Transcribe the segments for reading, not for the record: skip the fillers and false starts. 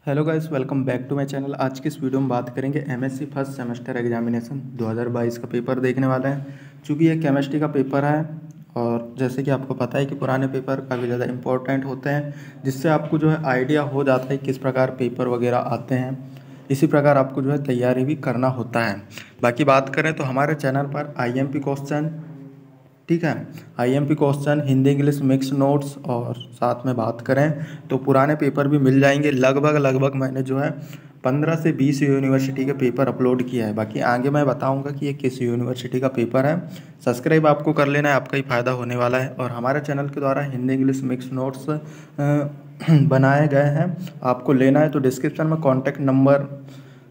Hello guys, welcome back to my channel. आज की इस वीडियो में बात करेंगे एमएससी फर्स्ट सेमेस्टर एग्जामिनेशन 2022 का पेपर देखने वाले हैं। चूँकि ये केमिस्ट्री का पेपर है और जैसे कि आपको पता है कि पुराने पेपर काफ़ी ज़्यादा इंपॉर्टेंट होते हैं, जिससे आपको जो है आइडिया हो जाता है किस प्रकार पेपर वगैरह आते हैं। इसी प्रकार आपको जो है तैयारी भी करना होता है। बाकी बात करें तो हमारे चैनल पर आईएमपी क्वेश्चन, ठीक है, IMP question, Hindi English mix notes और साथ में बात करें तो पुराने पेपर भी मिल जाएंगे। लगभग मैंने जो है 15 से 20 यूनिवर्सिटी के पेपर अपलोड किया है। बाकी आगे मैं बताऊंगा कि ये किस यूनिवर्सिटी का पेपर है। सब्सक्राइब आपको कर लेना है, आपका ही फ़ायदा होने वाला है। और हमारे चैनल के द्वारा हिंदी इंग्लिश मिक्स नोट्स बनाए गए हैं। आपको लेना है तो डिस्क्रिप्शन में कॉन्टैक्ट नंबर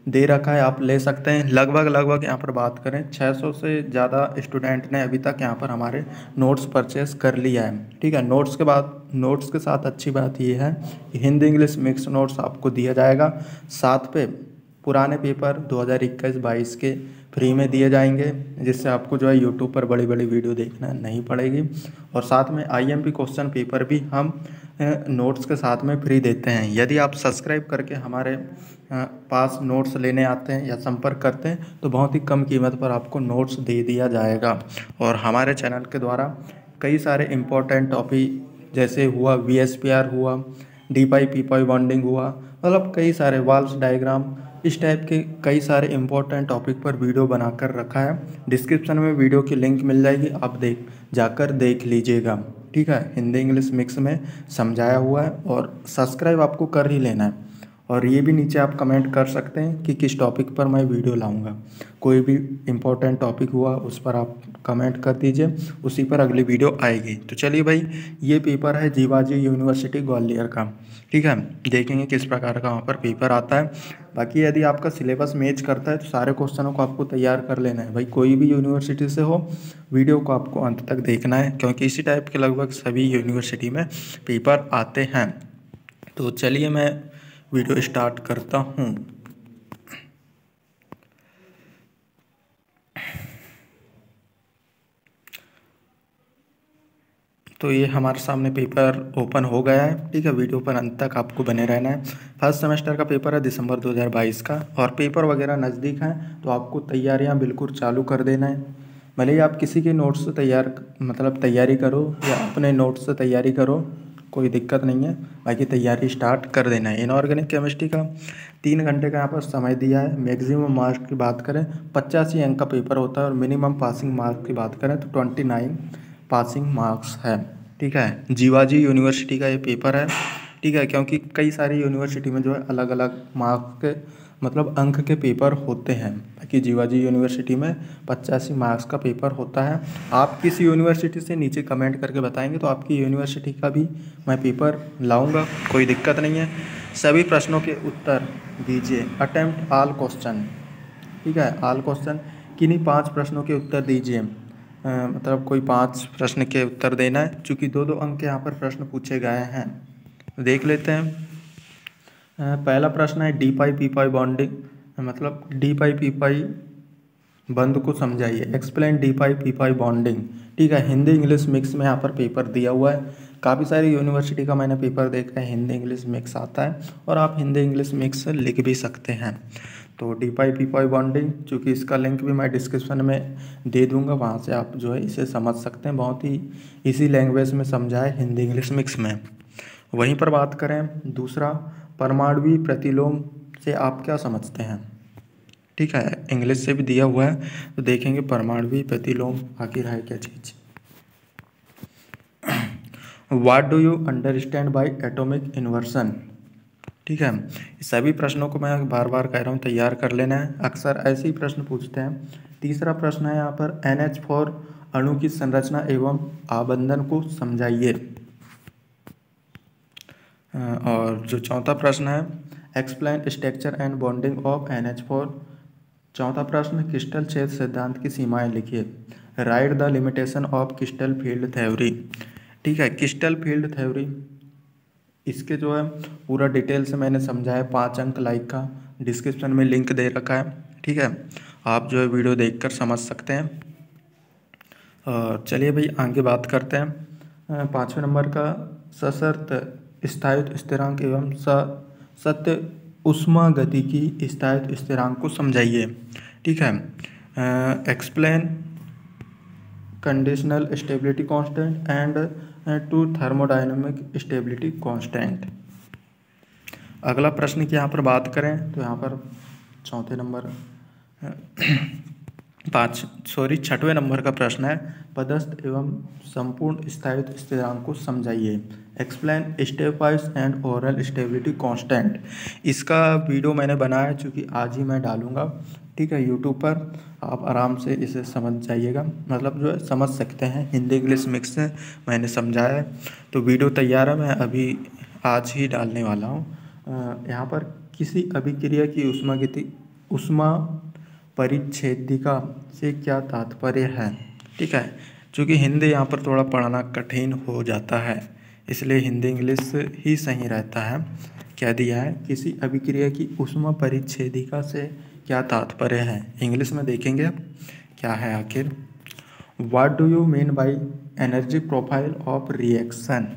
दे रखा है, आप ले सकते हैं। लगभग यहाँ पर बात करें 600 से ज़्यादा स्टूडेंट ने अभी तक यहाँ पर हमारे नोट्स परचेस कर लिया है। ठीक है, नोट्स के साथ अच्छी बात ये है कि हिंदी इंग्लिश मिक्स नोट्स आपको दिया जाएगा। साथ पे पुराने पेपर 2021-22 के फ्री में दिए जाएंगे, जिससे आपको जो है यूट्यूब पर बड़ी बड़ी वीडियो देखना नहीं पड़ेगी। और साथ में आईएमपी क्वेश्चन पेपर भी हम नोट्स के साथ में फ्री देते हैं। यदि आप सब्सक्राइब करके हमारे पास नोट्स लेने आते हैं या संपर्क करते हैं तो बहुत ही कम कीमत पर आपको नोट्स दे दिया जाएगा। और हमारे चैनल के द्वारा कई सारे इम्पोर्टेंट टॉपिक जैसे हुआ VSPR हुआ, डी पाई पी पाई बॉन्डिंग हुआ, मतलब कई सारे वाल्स डायग्राम, इस टाइप के कई सारे इम्पोर्टेंट टॉपिक पर वीडियो बनाकर रखा है। डिस्क्रिप्शन में वीडियो की लिंक मिल जाएगी, आप जाकर देख लीजिएगा। ठीक है, हिंदी इंग्लिश मिक्स में समझाया हुआ है और सब्सक्राइब आपको कर ही लेना है। और ये भी नीचे आप कमेंट कर सकते हैं कि किस टॉपिक पर मैं वीडियो लाऊंगा। कोई भी इम्पोर्टेंट टॉपिक हुआ उस पर आप कमेंट कर दीजिए, उसी पर अगली वीडियो आएगी। तो चलिए भाई, ये पेपर है जीवाजी यूनिवर्सिटी ग्वालियर का। ठीक है, देखेंगे किस प्रकार का वहाँ पर पेपर आता है। बाकी यदि आपका सिलेबस मैच करता है तो सारे क्वेश्चनों को आपको तैयार कर लेना है। भाई कोई भी यूनिवर्सिटी से हो, वीडियो को आपको अंत तक देखना है, क्योंकि इसी टाइप के लगभग सभी यूनिवर्सिटी में पेपर आते हैं। तो चलिए मैं वीडियो स्टार्ट करता हूँ। तो ये हमारे सामने पेपर ओपन हो गया है। ठीक है, वीडियो पर अंत तक आपको बने रहना है। फर्स्ट सेमेस्टर का पेपर है दिसंबर 2022 का, और पेपर वगैरह नज़दीक हैं तो आपको तैयारियां बिल्कुल चालू कर देना है। भले ही आप किसी के नोट्स से तैयारी करो या अपने नोट्स से तैयारी करो, कोई दिक्कत नहीं है। बाकी तैयारी स्टार्ट कर देना है। इनऑर्गेनिक केमिस्ट्री का 3 घंटे का यहाँ पर समय दिया है। मैक्सिमम मार्क्स की बात करें 85 अंक का पेपर होता है, और मिनिमम पासिंग मार्क्स की बात करें तो 29 पासिंग मार्क्स है। ठीक है, जीवाजी यूनिवर्सिटी का ये पेपर है। ठीक है, क्योंकि कई सारी यूनिवर्सिटी में जो है अलग अलग मार्क्स के अंक के पेपर होते हैं। बाकी जीवाजी यूनिवर्सिटी में 85 मार्क्स का पेपर होता है। आप किस यूनिवर्सिटी से नीचे कमेंट करके बताएंगे तो आपकी यूनिवर्सिटी का भी मैं पेपर लाऊंगा, कोई दिक्कत नहीं है। सभी प्रश्नों के उत्तर दीजिए, अटेम्प्ट ऑल क्वेश्चन। ठीक है, ऑल क्वेश्चन, किन्हीं 5 प्रश्नों के उत्तर दीजिए। कोई 5 प्रश्न के उत्तर देना है, चूँकि 2-2 अंक के यहाँ पर प्रश्न पूछे गए हैं। देख लेते हैं। पहला प्रश्न है डी पाई पी पाई बॉन्डिंग, डी पाई पी पाई बंद को समझाइए। एक्सप्लेन डी पाई पी पाई बॉन्डिंग। ठीक है, हिंदी इंग्लिश मिक्स में यहाँ पर पेपर दिया हुआ है। काफ़ी सारी यूनिवर्सिटी का मैंने पेपर देखा है, हिंदी इंग्लिश मिक्स आता है, और आप हिंदी इंग्लिश मिक्स लिख भी सकते हैं। तो डी पाई पी पाई बॉन्डिंग, चूँकि इसका लिंक भी मैं डिस्क्रिप्शन में दे दूंगा, वहाँ से आप जो है इसे समझ सकते हैं। बहुत ही इसी लैंग्वेज में समझा है हिंदी इंग्लिश मिक्स में। वहीं पर बात करें दूसरा, परमाणुवी प्रतिलोम से आप क्या समझते हैं। ठीक है, इंग्लिश से भी दिया हुआ है, तो देखेंगे परमाणुवी प्रतिलोम आखिर है क्या चीज़। What do you understand by atomic inversion. ठीक है, सभी प्रश्नों को मैं बार बार कह रहा हूँ तैयार कर लेना है, अक्सर ऐसे ही प्रश्न पूछते हैं। तीसरा प्रश्न है यहाँ पर NH4 अणु की संरचना एवं आबंधन को समझाइए। और जो चौथा प्रश्न है, explain structure and bonding of NH4। चौथा प्रश्न, क्रिस्टल छेद सिद्धांत की सीमाएं लिखिए। Right the limitation of crystal field theory. ठीक है, क्रिस्टल फील्ड थ्योरी, इसके जो है पूरा डिटेल से मैंने समझाया। 5 अंक लाइक का डिस्क्रिप्शन में लिंक दे रखा है। ठीक है, आप जो है वीडियो देखकर समझ सकते हैं। और चलिए भाई आगे बात करते हैं। 5वें नंबर का, सशर्त स्थायित्व स्थिरांक एवं सत्य ऊष्मागतिकी स्थायित्व स्थिरांक को समझाइए। ठीक है, explain conditional stability constant and to thermodynamic stability constant. अगला प्रश्न की यहाँ पर बात करें तो यहाँ पर छठवें नंबर का प्रश्न है, पदस्थ एवं संपूर्ण स्थायित्व स्थिरांक को समझाइए। Explain step wise and overall stability constant. इसका वीडियो मैंने बनाया चूँकि आज ही मैं डालूंगा। ठीक है, यूट्यूब पर आप आराम से इसे समझ जाइएगा, मतलब जो है समझ सकते हैं। हिंदी इंग्लिश मिक्स है, मैंने समझाया है, तो वीडियो तैयार है, मैं अभी आज ही डालने वाला हूँ। यहाँ पर किसी अभिक्रिया की ऊष्मा परिच्छेदिका से क्या तात्पर्य है। ठीक है, चूँकि हिंदी यहाँ पर थोड़ा पढ़ना कठिन हो जाता है, इसलिए हिंदी इंग्लिश ही सही रहता है। क्या दिया है, किसी अभिक्रिया की ऊष्मा परिच्छेदिका से क्या तात्पर्य है। इंग्लिश में देखेंगे अब क्या है आखिर। What do you mean by energy profile of reaction.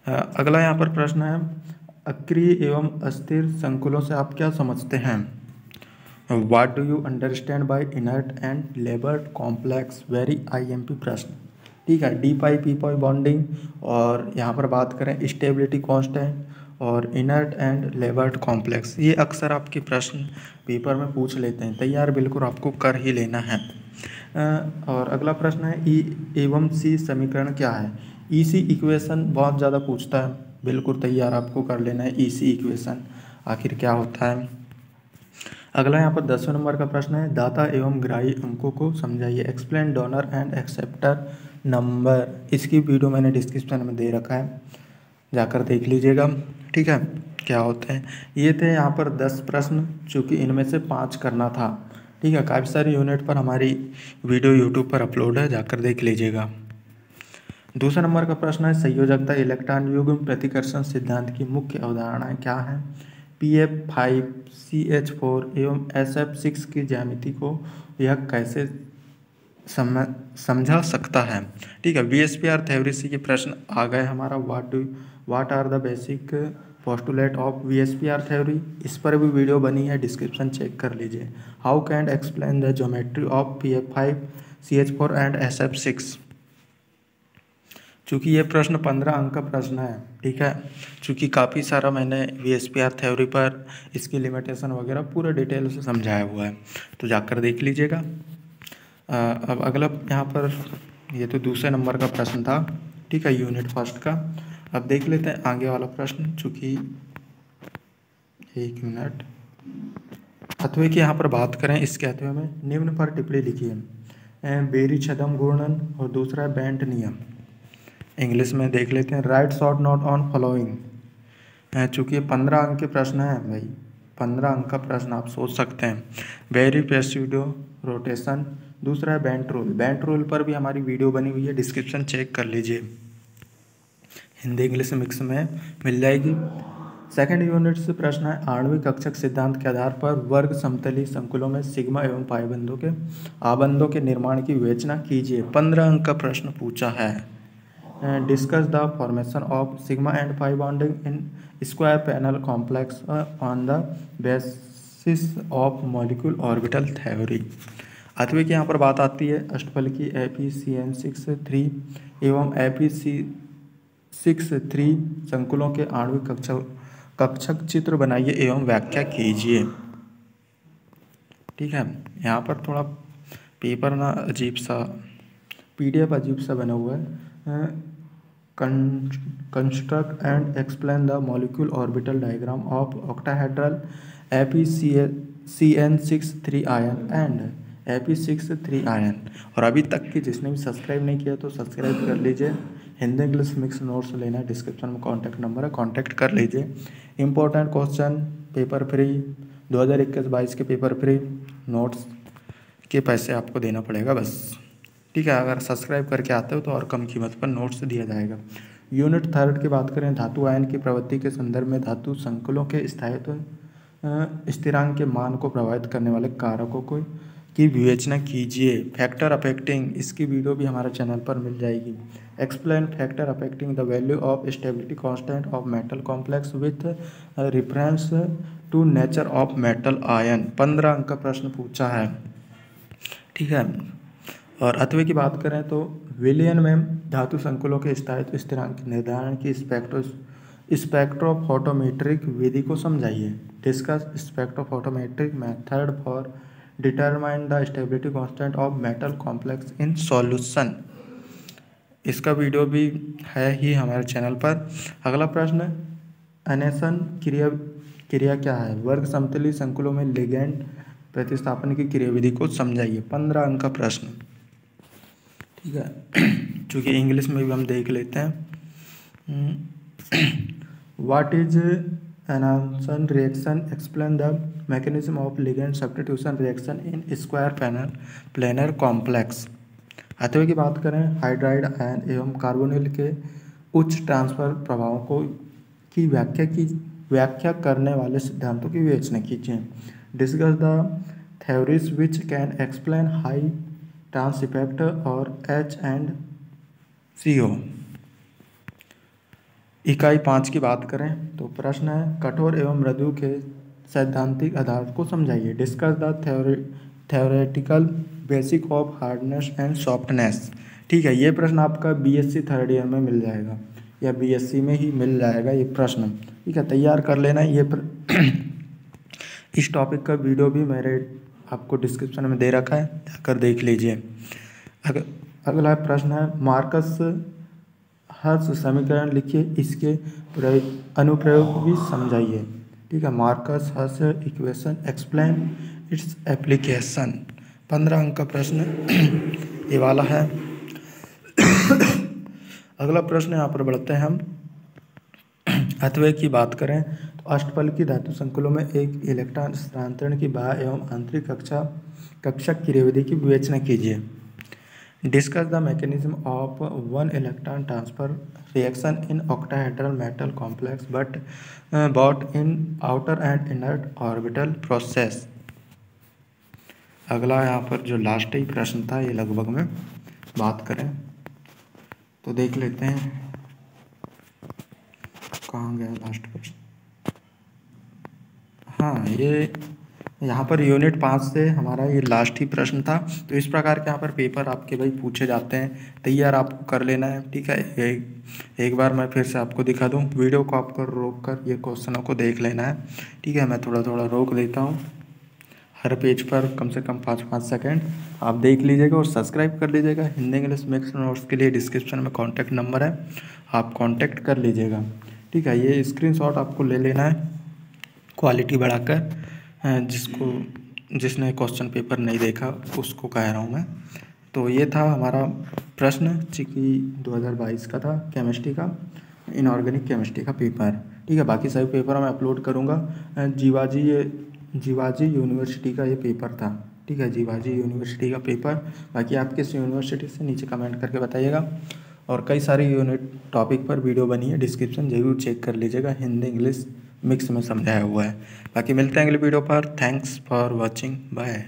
अगला यहाँ पर प्रश्न है, अक्रिय एवं अस्थिर संकुलों से आप क्या समझते हैं। What do you understand bye inert and लेबर्ड complex, very IMP प्रश्न। ठीक है, डी पाई पी पाई बॉन्डिंग, और यहाँ पर बात करें स्टेबिलिटी कांस्टेंट और इनर्ट एंड लेबर्ड कॉम्प्लेक्स। ये अक्सर आपके प्रश्न पेपर में पूछ लेते हैं, तैयार बिल्कुल आपको कर ही लेना है। और अगला प्रश्न है, E एवं C समीकरण क्या है। EC इक्वेशन बहुत ज़्यादा पूछता है, बिल्कुल तैयार आपको कर लेना है EC इक्वेशन आखिर क्या होता है। अगला यहाँ पर 10वें नंबर का प्रश्न है, दाता एवं ग्राही अंकों को समझाइए। Explain donor and acceptor number. इसकी वीडियो मैंने डिस्क्रिप्शन में दे रखा है, जाकर देख लीजिएगा। ठीक है, क्या होते हैं ये थे यहाँ पर 10 प्रश्न, चूँकि इनमें से 5 करना था। ठीक है, काफ़ी सारी यूनिट पर हमारी वीडियो यूट्यूब पर अपलोड है, जाकर देख लीजिएगा। दूसरा नंबर का प्रश्न है, संयोजकता इलेक्ट्रॉन युग्म प्रतिकर्षण सिद्धांत की मुख्य अवधारणाएं क्या हैं। PF5 CH4 एवं SF6 की ज्यामिति को यह कैसे समझा सकता है। ठीक है, VSPR थ्योरी से ये प्रश्न आ गए हमारा। What are the basic postulate of VSPR theory. इस पर भी वीडियो बनी है, डिस्क्रिप्शन चेक कर लीजिए। How can explain the geometry of PF5 CH4 and SF6। चूँकि ये प्रश्न 15 अंक का प्रश्न है। ठीक है, चूँकि काफ़ी सारा मैंने VSPR थ्योरी पर इसकी लिमिटेशन वगैरह पूरा डिटेल से समझाया हुआ है, तो जाकर देख लीजिएगा। अब अगला यहाँ पर ये तो दूसरे नंबर का प्रश्न था। ठीक है, यूनिट फर्स्ट का। अब देख लेते हैं आगे वाला प्रश्न, चूँकि 1 मिनट। अथवे की यहाँ पर बात करें, इसके अथवे में निम्न पर टिप्पणी लिखिए। बेरी छदम घूर्णन और दूसरा है बेंट नियम। इंग्लिश में देख लेते हैं, right short note on following. चूँकि 15 अंक के प्रश्न है भाई, 15 अंक का प्रश्न आप सोच सकते हैं। वेरी प्रेसिडो रोटेशन, दूसरा है बेंट रूल। बेंट रूल पर भी हमारी वीडियो बनी हुई है, डिस्क्रिप्शन चेक कर लीजिए, हिंदी इंग्लिश मिक्स में मिल जाएगी। सेकंड यूनिट से प्रश्न है, आणविक कक्षक सिद्धांत के आधार पर वर्ग समतली संकुलों में सिग्मा एवं पाई बंधों के आबंधों के निर्माण की विवेचना कीजिए। 15 अंक का प्रश्न पूछा है। Discuss the formation of sigma and pi bonding in square planar complex on the basis of molecule orbital theory. अथवे की यहाँ पर बात आती है, अष्टफलकी FeCN6 एवं FeC6 संकुलों के आणविक कक्षक चित्र बनाइए एवं व्याख्या कीजिए। ठीक है, यहाँ पर थोड़ा पेपर ना अजीब सा, PDF अजीब सा बना हुआ है। Construct and explain the molecule orbital diagram of octahedral FeCN6 ion and FeC6 ion. और अभी तक की जिसने भी सब्सक्राइब नहीं किया तो सब्सक्राइब कर लीजिए। हिंदी इंग्लिश मिक्स नोट्स लेना है, डिस्क्रिप्शन में कॉन्टैक्ट नंबर है, कॉन्टैक्ट कर लीजिए। इंपॉर्टेंट क्वेश्चन पेपर फ्री, 2021-22 के पेपर फ्री, नोट्स के पैसे आपको देना पड़ेगा बस। ठीक है, अगर सब्सक्राइब करके आते हो तो और कम कीमत पर नोट्स दिया जाएगा। यूनिट थर्ड की बात करें, धातु आयन की प्रवृत्ति के संदर्भ में धातु संकुलों के स्थायित्व स्थिरांक के मान को प्रभावित करने वाले कारकों को की विवेचना कीजिए। फैक्टर अफेक्टिंग, इसकी वीडियो भी हमारे चैनल पर मिल जाएगी। Explain factor affecting the value of stability constant of metal complex with reference to nature of metal ion. 15 अंक का प्रश्न पूछा है, ठीक है। और अथवे की बात करें तो विलियन में धातु संकुलों के स्थायित्व स्थिरांक निर्धारण की स्पेक्ट्रोफोटोमेट्रिक विधि को समझाइए। Discuss spectrophotometric method for determine the stability constant of metal complex in solution. इसका वीडियो भी है ही हमारे चैनल पर। अगला प्रश्न, एनेसन क्रिया क्या है? वर्ग समतलीय संकुलों में लिगैंड प्रतिस्थापन की क्रियाविधि को समझाइए। 15 अंक का प्रश्न, ठीक है। चूँकि इंग्लिश में भी हम देख लेते हैं। What is anation reaction? Explain the mechanism of ligand substitution reaction in square planar complex. अथवा की बात करें, हाइड्राइड आयन एवं कार्बोनिल के उच्च ट्रांसफर प्रभावों की व्याख्या करने वाले सिद्धांतों की विवेचना कीजिए। Discuss the theories which can explain high trans effect और H&CO। इकाई 5 की बात करें तो प्रश्न है, कठोर एवं मृदु के सैद्धांतिक आधार को समझाइए। Discuss the theoretical basic of hardness and softness. ठीक है, ये प्रश्न आपका BSc थर्ड ईयर में मिल जाएगा या BSc में ही मिल जाएगा ये प्रश्न, ठीक है। तैयार कर लेना ये इस टॉपिक का वीडियो भी मेरे आपको डिस्क्रिप्शन में दे रखा है, जाकर देख लीजिए। अगला प्रश्न है, मार्कस हर्ष समीकरण लिखिए, इसके अनुप्रयोग भी समझाइए। ठीक है, मार्कस हर्ष इक्वेशन, एक्सप्लेन इट्स एप्लीकेशन। 15 अंक का प्रश्न ये वाला है। अगला प्रश्न यहाँ पर बढ़ते हैं हम। अथवे की बात करें तो अष्टफल की धातु संकुलों में एक इलेक्ट्रॉन स्थानांतरण की बाह्य एवं आंतरिक कक्षक क्रियाविधि की विवेचना कीजिए। Discuss the mechanism of one electron transfer reaction in octahedral metal complex but in outer and inner orbital process. अगला यहाँ पर जो लास्ट ही प्रश्न था, ये लगभग में बात करें तो देख लेते हैं कहाँ गया लास्ट प्रश्न। हाँ, ये यहाँ पर यूनिट 5 से हमारा ये लास्ट ही प्रश्न था। तो इस प्रकार के यहाँ पर पेपर आपके भाई पूछे जाते हैं, तैयार आपको कर लेना है, ठीक है। एक बार मैं फिर से आपको दिखा दूँ, वीडियो को आपको रोक कर ये क्वेश्चनों को देख लेना है, ठीक है। मैं थोड़ा थोड़ा रोक देता हूँ, हर पेज पर कम से कम 5-5 सेकेंड आप देख लीजिएगा और सब्सक्राइब कर लीजिएगा। हिंदी इंग्लिश मिक्स नोट्स के लिए डिस्क्रिप्शन में कॉन्टैक्ट नंबर है, आप कॉन्टैक्ट कर लीजिएगा, ठीक है। ये स्क्रीनशॉट आपको ले लेना है क्वालिटी बढ़ाकर, जिसने क्वेश्चन पेपर नहीं देखा उसको कह रहा हूँ मैं। तो ये था हमारा प्रश्न, चूँकि 2022 का था, केमिस्ट्री का, इनऑर्गेनिक केमिस्ट्री का पेपर, ठीक है। बाकी सभी पेपर मैं अपलोड करूँगा। जीवाजी यूनिवर्सिटी का ये पेपर था, ठीक है, जीवाजी यूनिवर्सिटी का पेपर। बाकी आप किस यूनिवर्सिटी से नीचे कमेंट करके बताइएगा। और कई सारी यूनिट टॉपिक पर वीडियो बनी है, डिस्क्रिप्शन जरूर चेक कर लीजिएगा, हिंदी इंग्लिश मिक्स में समझाया हुआ है। बाकी मिलते हैं अगले वीडियो पर। Thanks for watching, bye.